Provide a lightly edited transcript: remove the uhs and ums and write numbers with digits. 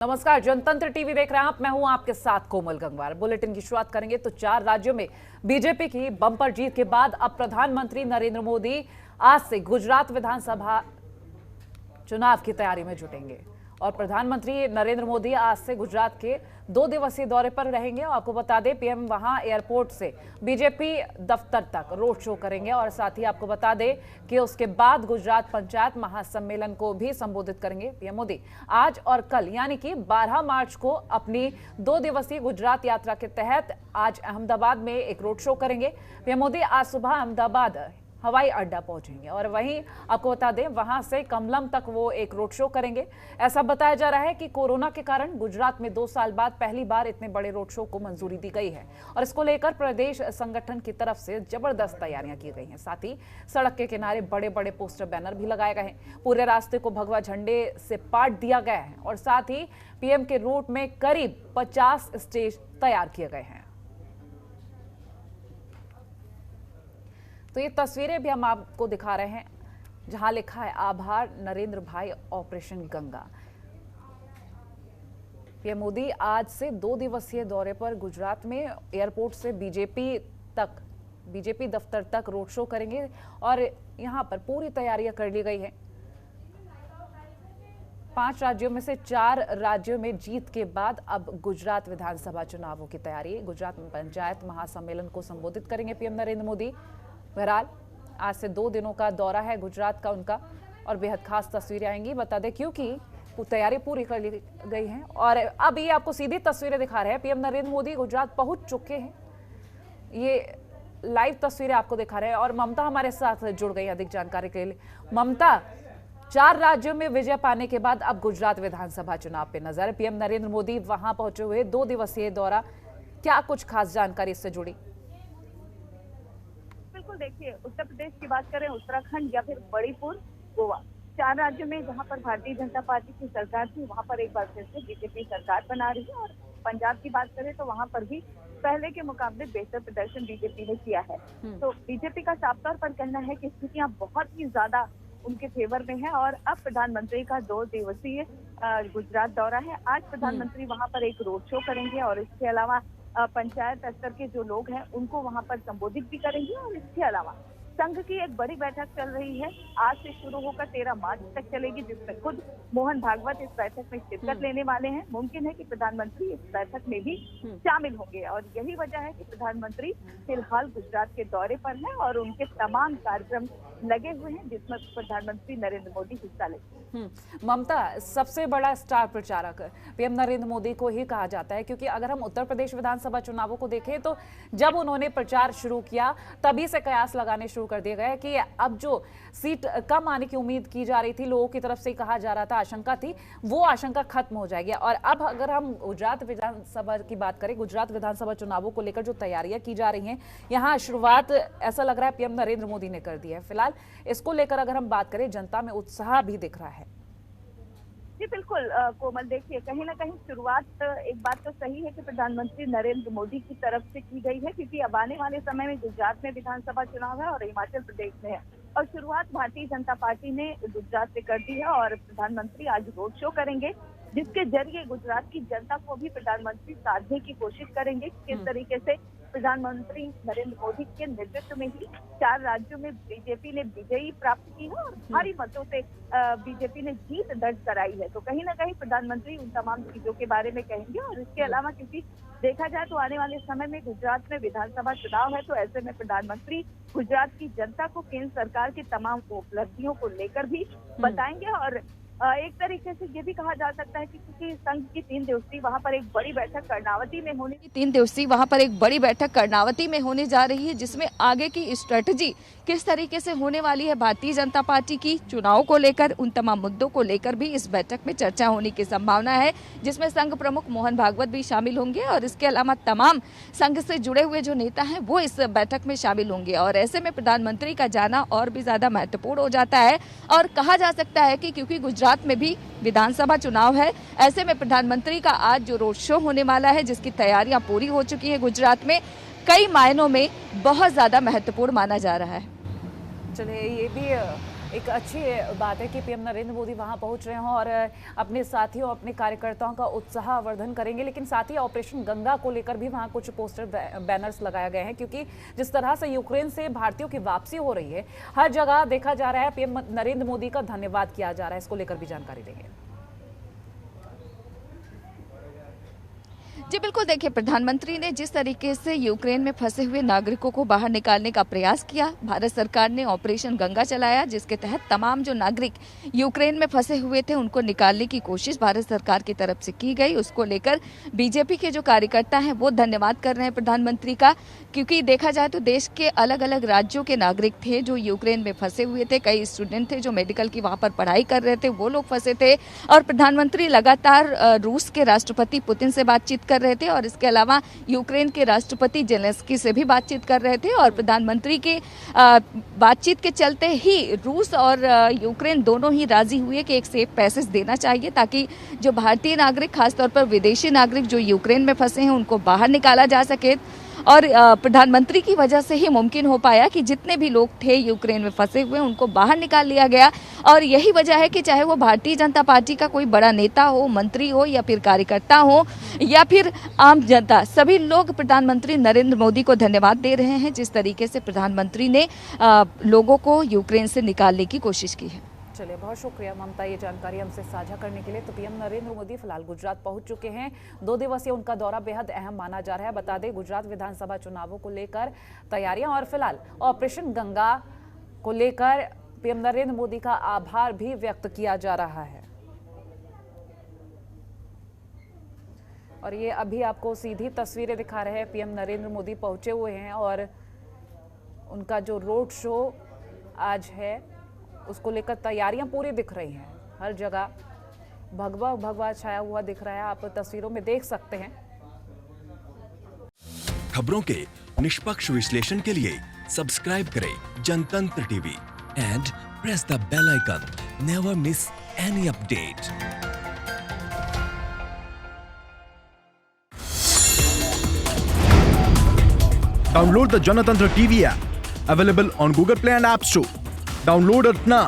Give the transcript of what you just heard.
नमस्कार, जनतंत्र टीवी देख रहे हैं आप। मैं हूं आपके साथ कोमल गंगवार। बुलेटिन की शुरुआत करेंगे तो 4 राज्यों में बीजेपी की बम्पर जीत के बाद अब प्रधानमंत्री नरेंद्र मोदी आज से गुजरात विधानसभा चुनाव की तैयारी में जुटेंगे और प्रधानमंत्री नरेंद्र मोदी आज से गुजरात के 2 दिवसीय दौरे पर रहेंगे। और आपको बता दें, पीएम वहां एयरपोर्ट से बीजेपी दफ्तर तक रोड शो करेंगे और साथ ही आपको बता दें कि उसके बाद गुजरात पंचायत महासम्मेलन को भी संबोधित करेंगे पीएम मोदी। आज और कल यानी कि 12 मार्च को अपनी 2 दिवसीय गुजरात यात्रा के तहत आज अहमदाबाद में एक रोड शो करेंगे। पीएम मोदी आज सुबह अहमदाबाद हवाई अड्डा पहुंचेंगे और वहीं आपको बता दें वहां से कमलम तक वो एक रोड शो करेंगे। ऐसा बताया जा रहा है कि कोरोना के कारण गुजरात में 2 साल बाद पहली बार इतने बड़े रोड शो को मंजूरी दी गई है और इसको लेकर प्रदेश संगठन की तरफ से जबरदस्त तैयारियां की गई हैं। साथ ही सड़क के किनारे बड़े बड़े पोस्टर बैनर भी लगाए गए हैं। पूरे रास्ते को भगवा झंडे से पाट दिया गया है और साथ ही पीएम के रूट में करीब 50 स्टेज तैयार किए गए हैं। तो ये तस्वीरें भी हम आपको दिखा रहे हैं जहां लिखा है आभार नरेंद्र भाई ऑपरेशन गंगा। पीएम मोदी आज से 2 दिवसीय दौरे पर गुजरात में एयरपोर्ट से बीजेपी दफ्तर तक रोड शो करेंगे और यहां पर पूरी तैयारियां कर ली गई है। 5 राज्यों में से 4 राज्यों में जीत के बाद अब गुजरात विधानसभा चुनावों की तैयारी। गुजरात में पंचायत महासम्मेलन को संबोधित करेंगे पीएम नरेंद्र मोदी। बहरहाल आज से 2 दिनों का दौरा है गुजरात का उनका और बेहद खास तस्वीरें आएंगी। बता दें क्योंकि तैयारी पूरी कर ली गई है और अब ये आपको सीधी तस्वीरें दिखा रहे हैं। पीएम नरेंद्र मोदी गुजरात पहुंच चुके हैं। ये लाइव तस्वीरें आपको दिखा रहे हैं और ममता हमारे साथ जुड़ गई अधिक जानकारी के लिए। ममता, 4 राज्यों में विजय पाने के बाद अब गुजरात विधानसभा चुनाव पे नजर। पीएम नरेंद्र मोदी वहां पहुंचे हुए 2 दिवसीय दौरा, क्या कुछ खास जानकारी इससे जुड़ी? बिल्कुल, देखिए, उत्तर प्रदेश की बात करें, उत्तराखंड या फिर मणिपुर, गोवा, 4 राज्यों में जहां पर भारतीय जनता पार्टी की सरकार थी वहां पर एक बार फिर से बीजेपी सरकार बना रही है। और पंजाब की बात करें तो वहां पर भी पहले के मुकाबले बेहतर प्रदर्शन बीजेपी ने किया है। तो बीजेपी का साफ तौर पर कहना है कि स्थितियां बहुत ही ज्यादा उनके फेवर में है और अब प्रधानमंत्री का 2 दिवसीय गुजरात दौरा है। आज प्रधानमंत्री वहां पर एक रोड शो करेंगे और इसके अलावा पंचायत स्तर के जो लोग हैं उनको वहां पर संबोधित भी करेंगे। और इसके अलावा संघ की एक बड़ी बैठक चल रही है, आज से शुरू होकर 13 मार्च तक चलेगी, जिसमें खुद मोहन भागवत इस बैठक में शिरकत लेने वाले हैं। मुमकिन है कि प्रधानमंत्री इस बैठक में भी शामिल होंगे और यही वजह है कि प्रधानमंत्री फिलहाल गुजरात के दौरे पर हैं और उनके तमाम कार्यक्रम लगे हुए हैं जिसमें प्रधानमंत्री नरेंद्र मोदी हिस्सा लेंगे। ममता, सबसे बड़ा स्टार प्रचारक पीएम नरेंद्र मोदी को ही कहा जाता है, क्योंकि अगर हम उत्तर प्रदेश विधानसभा चुनावों को देखें तो जब उन्होंने प्रचार शुरू किया तभी से कयास लगाने शुरू कर दिए गए कि अब जो सीट कम आने की उम्मीद की जा रही थी, लोगों की तरफ से कहा जा रहा था, आशंका थी, वो आशंका खत्म हो जाएगी। और अब अगर हम गुजरात विधानसभा की बात करें, गुजरात विधानसभा चुनावों को लेकर जो तैयारियां की जा रही हैं, यहाँ शुरुआत ऐसा लग रहा है पीएम नरेंद्र मोदी ने कर दी है। फिलहाल इसको लेकर अगर हम बात करें, जनता में उत्साह भी दिख रहा है। जी बिल्कुल कोमल, देखिए, कहीं ना कहीं शुरुआत एक बात तो सही है कि प्रधानमंत्री नरेंद्र मोदी की तरफ से की गई है, क्योंकि अब आने वाले समय में गुजरात में विधानसभा चुनाव है और हिमाचल प्रदेश में है और शुरुआत भारतीय जनता पार्टी ने गुजरात से कर दी है। और प्रधानमंत्री आज रोड शो करेंगे जिसके जरिए गुजरात की जनता को भी प्रधानमंत्री साधने की कोशिश करेंगे। किस तरीके से प्रधानमंत्री नरेंद्र मोदी के नेतृत्व में ही 4 राज्यों में बीजेपी ने विजयी प्राप्त की है और भारी मतों से बीजेपी ने जीत दर्ज कराई है। तो कहीं ना कहीं प्रधानमंत्री उन तमाम चीजों के बारे में कहेंगे। और इसके अलावा क्योंकि देखा जाए तो आने वाले समय में गुजरात में विधानसभा चुनाव है, तो ऐसे में प्रधानमंत्री गुजरात की जनता को केंद्र सरकार की तमाम उपलब्धियों को लेकर भी बताएंगे। और एक तरीके से ये भी कहा जा सकता है कि क्योंकि संघ की 3 दिवसीय वहां पर एक बड़ी बैठक कर्णावती में होने जा रही है, जिसमें आगे की स्ट्रेटजी किस तरीके से होने वाली है भारतीय जनता पार्टी की चुनाव को लेकर, उन तमाम मुद्दों को लेकर भी इस बैठक में चर्चा होने की संभावना है, जिसमें संघ प्रमुख मोहन भागवत भी शामिल होंगे और इसके अलावा तमाम संघ से जुड़े हुए जो नेता हैं वो इस बैठक में शामिल होंगे। और ऐसे में प्रधानमंत्री का जाना और भी ज्यादा महत्वपूर्ण हो जाता है और कहा जा सकता है कि क्योंकि गुजरात में भी विधानसभा चुनाव है, ऐसे में प्रधानमंत्री का आज जो रोड शो होने वाला है, जिसकी तैयारियां पूरी हो चुकी है गुजरात में, कई मायनों में बहुत ज्यादा महत्वपूर्ण माना जा रहा है। चलिए, ये भी एक अच्छी बात है कि पीएम नरेंद्र मोदी वहां पहुंच रहे हों और अपने साथियों अपने कार्यकर्ताओं का उत्साहवर्धन करेंगे, लेकिन साथ ही ऑपरेशन गंगा को लेकर भी वहां कुछ पोस्टर बैनर्स लगाए गए हैं, क्योंकि जिस तरह से यूक्रेन से भारतीयों की वापसी हो रही है, हर जगह देखा जा रहा है पीएम नरेंद्र मोदी का धन्यवाद किया जा रहा है। इसको लेकर भी जानकारी देंगे। जी बिल्कुल, देखिए प्रधानमंत्री ने जिस तरीके से यूक्रेन में फंसे हुए नागरिकों को बाहर निकालने का प्रयास किया, भारत सरकार ने ऑपरेशन गंगा चलाया जिसके तहत तमाम जो नागरिक यूक्रेन में फंसे हुए थे उनको निकालने की कोशिश भारत सरकार की तरफ से की गई। उसको लेकर बीजेपी के जो कार्यकर्ता हैं वो धन्यवाद कर रहे हैं प्रधानमंत्री का, क्योंकि देखा जाए तो देश के अलग अलग राज्यों के नागरिक थे जो यूक्रेन में फंसे हुए थे। कई स्टूडेंट थे जो मेडिकल की वहाँ पर पढ़ाई कर रहे थे, वो लोग फंसे थे और प्रधानमंत्री लगातार रूस के राष्ट्रपति पुतिन से बातचीत कर रहे थे और इसके अलावा यूक्रेन के राष्ट्रपति जेलेंस्की से भी बातचीत कर रहे थे। और प्रधानमंत्री के बातचीत के चलते ही रूस और यूक्रेन दोनों ही राजी हुए कि एक सेफ पैसेज देना चाहिए ताकि जो भारतीय नागरिक, खासतौर पर विदेशी नागरिक जो यूक्रेन में फंसे हैं उनको बाहर निकाला जा सके। और प्रधानमंत्री की वजह से ही मुमकिन हो पाया कि जितने भी लोग थे यूक्रेन में फंसे हुए उनको बाहर निकाल लिया गया। और यही वजह है कि चाहे वो भारतीय जनता पार्टी का कोई बड़ा नेता हो, मंत्री हो या फिर कार्यकर्ता हो या फिर आम जनता, सभी लोग प्रधानमंत्री नरेंद्र मोदी को धन्यवाद दे रहे हैं जिस तरीके से प्रधानमंत्री ने लोगों को यूक्रेन से निकालने की कोशिश की है। चलिए, बहुत शुक्रिया ममता ये जानकारी हमसे साझा करने के लिए। तो पीएम नरेंद्र मोदी फिलहाल गुजरात पहुंच चुके हैं। 2 दिवसीय उनका दौरा बेहद अहम माना जा रहा है। बता दें, गुजरात विधानसभा चुनावों को लेकर तैयारियां और फिलहाल ऑपरेशन गंगा को लेकर पीएम नरेंद्र मोदी का आभार भी व्यक्त किया जा रहा है। और ये अभी आपको सीधी तस्वीरें दिखा रहे हैं, पीएम नरेंद्र मोदी पहुंचे हुए हैं और उनका जो रोड शो आज है उसको लेकर तैयारियां पूरी दिख रही हैं। हर जगह भगवा भगवा छाया हुआ दिख रहा है, आप तस्वीरों में देख सकते हैं। खबरों के निष्पक्ष विश्लेषण के लिए सब्सक्राइब करें Janatantra TV and press the bell icon. Never miss any update. Download the Janatantra TV app, available on Google Play and App Store. Download it now.